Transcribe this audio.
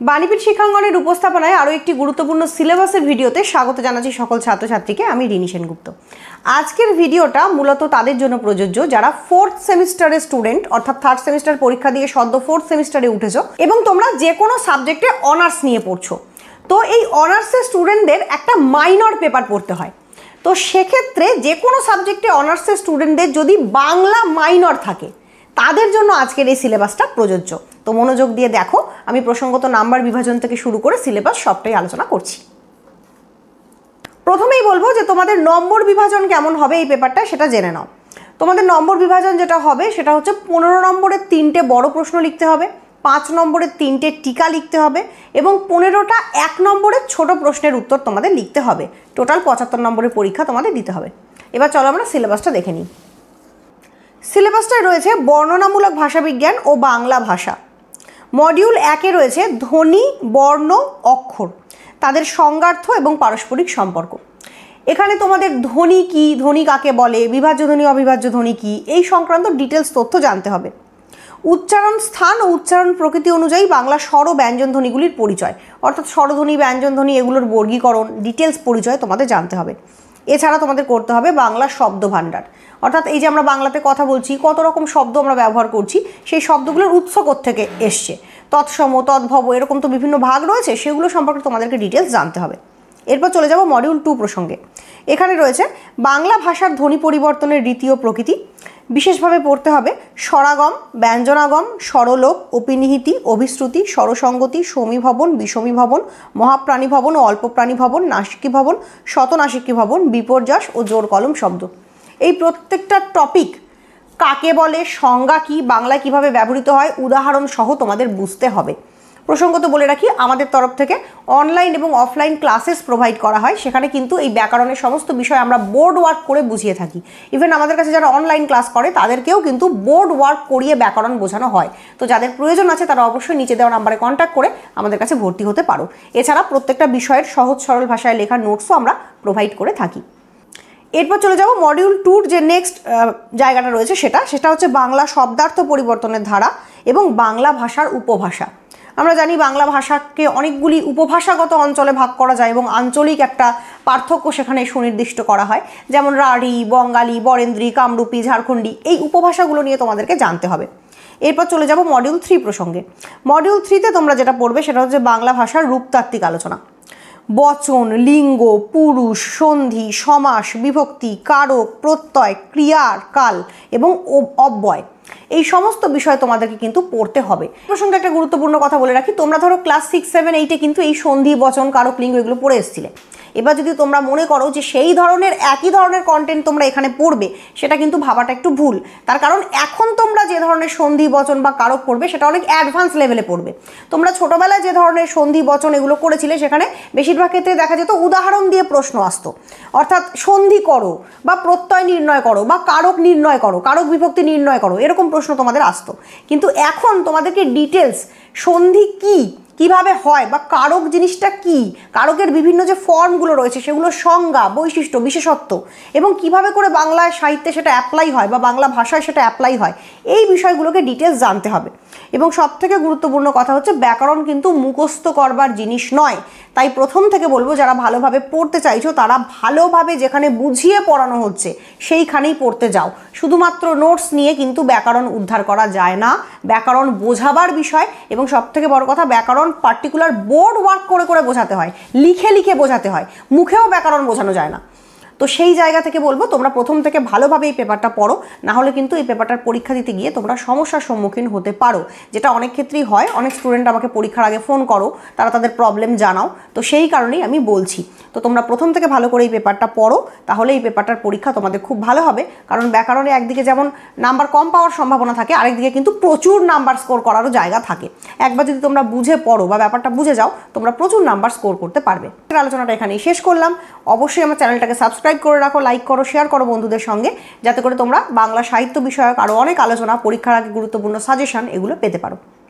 বাণীপীঠ শিক্ষাঙ্গনের উপস্থাপনায় আরও একটি গুরুত্বপূর্ণ সিলেবাসের ভিডিওতে স্বাগত জানাচ্ছি সকল ছাত্রছাত্রীকে। আমি রিনি সেনগুপ্ত। আজকের ভিডিওটা মূলত তাদের জন্য প্রযোজ্য যারা ফোর্থ সেমিস্টারের স্টুডেন্ট, অর্থাৎ থার্ড সেমিস্টার পরীক্ষা দিয়ে সদ্য ফোর্থ সেমিস্টারে উঠেছো এবং তোমরা যে কোনো সাবজেক্টে অনার্স নিয়ে পড়ছো। তো এই অনার্সের স্টুডেন্টদের একটা মাইনর পেপার পড়তে হয়। তো সেক্ষেত্রে যে কোনো সাবজেক্টে অনার্সের স্টুডেন্টদের যদি বাংলা মাইনর থাকে তাদের জন্য আজকের এই সিলেবাসটা প্রযোজ্য। তো মনোযোগ দিয়ে দেখো, আমি প্রসঙ্গত নাম্বার বিভাজন থেকে শুরু করে সিলেবাস সবটাই আলোচনা করছি। প্রথমেই বলবো যে তোমাদের নম্বর বিভাজন কেমন হবে এই পেপারটা সেটা জেনে নাও। তোমাদের নম্বর বিভাজন যেটা হবে সেটা হচ্ছে 15 নম্বরের 3টে বড় প্রশ্ন লিখতে হবে, 5 নম্বরের 3টে টিকা লিখতে হবে এবং 15টা 1 নম্বরের ছোট প্রশ্নের উত্তর তোমাদের লিখতে হবে। টোটাল 75 নম্বরের পরীক্ষা তোমাদের দিতে হবে। এবার চলো আমরা সিলেবাসটা দেখে নিই। সিলেবাসটায় রয়েছে বর্ণনামূলক ভাষাবিজ্ঞান ও বাংলা ভাষা। মডিউল 1-এ রয়েছে ধ্বনি, বর্ণ, অক্ষর, তাদের সংজ্ঞার্থ এবং পারস্পরিক সম্পর্ক। এখানে তোমাদের ধ্বনি কি, ধ্বনি কাকে বলে, বিভাজ্য ধ্বনি, অবিভাজ্য ধ্বনি কি, এই সংক্রান্ত ডিটেলস তথ্য জানতে হবে। উচ্চারণ স্থান ও উচ্চারণ প্রকৃতি অনুযায়ী বাংলা স্বর ও ব্যঞ্জন ধ্বনিগুলির পরিচয়, অর্থাৎ স্বরধ্বনি, ব্যঞ্জন ধ্বনি এগুলোর বর্গীকরণ, ডিটেলস পরিচয় তোমাদের জানতে হবে। এছাড়া তোমাদের করতে হবে বাংলা শব্দ ভাণ্ডার, অর্থাৎ এই যে আমরা বাংলাতে কথা বলছি, কত রকম শব্দ আমরা ব্যবহার করছি, সেই শব্দগুলোর উৎস থেকে এসছে, তৎসম, তদ্ভব, এরকম তো বিভিন্ন ভাগ রয়েছে, সেগুলো সম্পর্কে তোমাদেরকে ডিটেলস জানতে হবে। এরপর চলে যাব মডিউল 2 প্রসঙ্গে। এখানে রয়েছে বাংলা ভাষার ধ্বনি পরিবর্তনের রীতি ও প্রকৃতি। বিশেষভাবে পড়তে হবে স্বরাগম, ব্যঞ্জনাগম, স্বরলোপ, অপিনিহিতি, অভিশ্রুতি, স্বরসঙ্গতি, সমীভবন, বিষমীভবন, মহাপ্রাণীভবন ও অল্পপ্রাণীভবন, নাসিকীভবন, শতনাসিকীভবন, বিপর্যাস ও জোর কলম শব্দ। এই প্রত্যেকটা টপিক কাকে বলে, সংজ্ঞা কি, বাংলায় কিভাবে ব্যবহৃত হয়, উদাহরণ সহ তোমাদের বুঝতে হবে। প্রসঙ্গত বলে রাখি, আমাদের তরফ থেকে অনলাইন এবং অফলাইন ক্লাসেস প্রোভাইড করা হয়। সেখানে কিন্তু এই ব্যাকরণের সমস্ত বিষয় আমরা বোর্ড ওয়ার্ক করে বুঝিয়ে থাকি। ইভেন আমাদের কাছে যারা অনলাইন ক্লাস করে তাদেরকেও কিন্তু বোর্ড ওয়ার্ক করিয়ে ব্যাকরণ বোঝানো হয়। তো যাদের প্রয়োজন আছে তারা অবশ্যই নিচে দেওয়া নাম্বারে কন্ট্যাক্ট করে আমাদের কাছে ভর্তি হতে পারো। এছাড়া প্রত্যেকটা বিষয়ের সহজ সরল ভাষায় লেখা নোটসও আমরা প্রোভাইড করে থাকি। এরপর চলে যাব মডিউল 2-র যে নেক্সট জায়গাটা রয়েছে সেটা হচ্ছে বাংলা শব্দার্থ পরিবর্তনের ধারা এবং বাংলা ভাষার উপভাষা। আমরা জানি বাংলা ভাষাকে অনেকগুলি উপভাষাগত অঞ্চলে ভাগ করা যায় এবং আঞ্চলিক একটা পার্থক্য সেখানে সুনির্দিষ্ট করা হয়, যেমন রাঢ়ী, বঙ্গালী, বরেন্দ্রী, কামরূপী, ঝাড়খণ্ডী, এই উপভাষাগুলো নিয়ে তোমাদেরকে জানতে হবে। এরপর চলে যাব মডিউল 3 প্রসঙ্গে। মডিউল 3-তে তোমরা যেটা পড়বে সেটা হচ্ছে বাংলা ভাষার রূপতাত্ত্বিক আলোচনা। বচন, লিঙ্গ, পুরুষ, সন্ধি, সমাস, বিভক্তি, কারক, প্রত্যয়, ক্রিয়ার কাল এবং অব্যয়, এই সমস্ত বিষয় তোমাদেরকে কিন্তু পড়তে হবে। প্রসঙ্গে একটা গুরুত্বপূর্ণ কথা বলে রাখি, তোমরা ধরো ক্লাস 6, 7, 8-এ কিন্তু এই সন্ধি, বচন, কারক, লিঙ্গ এগুলো পড়ে এসেছিলে। এবার যদি তোমরা মনে করো যে সেই ধরনের একই ধরনের কন্টেন্ট তোমরা এখানে পড়বে, সেটা কিন্তু ভাবাটা একটু ভুল। তার কারণ এখন তোমরা যে ধরনের সন্ধি, বচন বা কারক পড়বে সেটা অনেক অ্যাডভান্স লেভেলে পড়বে। তোমরা ছোটোবেলায় যে ধরনের সন্ধি, বচন এগুলো করেছিলে সেখানে বেশিরভাগ ক্ষেত্রে দেখা যেত উদাহরণ দিয়ে প্রশ্ন আসতো, অর্থাৎ সন্ধি করো বা প্রত্যয় নির্ণয় করো বা কারক নির্ণয় করো, কারক বিভক্তি নির্ণয় করো, এরকম প্রশ্ন তোমাদের আসতো। কিন্তু এখন তোমাদেরকে ডিটেলস সন্ধি কি, কিভাবে হয় বা কারক জিনিসটা কি, কারকের বিভিন্ন যে ফর্মগুলো রয়েছে সেগুলোর সংজ্ঞা, বৈশিষ্ট্য, বিশেষত্ব এবং কিভাবে করে বাংলা সাহিত্যে সেটা অ্যাপ্লাই হয় বা বাংলা ভাষায় সেটা অ্যাপ্লাই হয়, এই বিষয়গুলোকে ডিটেলস জানতে হবে। এবং সবথেকে গুরুত্বপূর্ণ কথা হচ্ছে ব্যাকরণ কিন্তু মুখস্থ করবার জিনিস নয়। তাই প্রথম থেকে বলবো, যারা ভালোভাবে পড়তে চাইছো তারা ভালোভাবে যেখানে বুঝিয়ে পড়ানো হচ্ছে সেইখানেই পড়তে যাও। শুধুমাত্র নোটস নিয়ে কিন্তু ব্যাকরণ উদ্ধার করা যায় না। ব্যাকরণ বোঝাবার বিষয় এবং সবথেকে বড় কথা, ব্যাকরণ পার্টিকুলার বোর্ড ওয়ার্ক করে করে বোঝাতে হয়, লিখে লিখে বোঝাতে হয়, মুখেও ব্যাকরণ বোঝানো যায় না। তো সেই জায়গা থেকে বলবো তোমরা প্রথম থেকে ভালোভাবে এই পেপারটা পড়ো, না হলে কিন্তু এই পেপারটার পরীক্ষা দিতে গিয়ে তোমরা সমস্যার সম্মুখীন হতে পারো, যেটা অনেক ক্ষেত্রেই হয়। অনেক স্টুডেন্ট আমাকে পরীক্ষার আগে ফোন করো, তারা তাদের প্রবলেম জানাও। তো সেই কারণেই আমি বলছি, তো তোমরা প্রথম থেকে ভালো করে এই পেপারটা পড়ো, তাহলে এই পেপারটার পরীক্ষা তোমাদের খুব ভালো হবে। কারণ ব্যাকরণে একদিকে যেমন নাম্বার কম পাওয়ার সম্ভাবনা থাকে, আরেকদিকে কিন্তু প্রচুর নাম্বার স্কোর করারও জায়গা থাকে। একবার যদি তোমরা বুঝে পড়ো বা ব্যাপারটা বুঝে যাও, তোমরা প্রচুর নাম্বার স্কোর করতে পারবে। আলোচনাটা এখানেই শেষ করলাম। অবশ্যই আমার চ্যানেলটাকে সাবস্ক্রাইব করে রাখো, লাইক করো, শেয়ার করো বন্ধুদের সঙ্গে, যাতে করে তোমরা বাংলা সাহিত্য বিষয়ক আরও অনেক আলোচনা, পরীক্ষার আগে গুরুত্বপূর্ণ সাজেশন এগুলো পেতে পারো।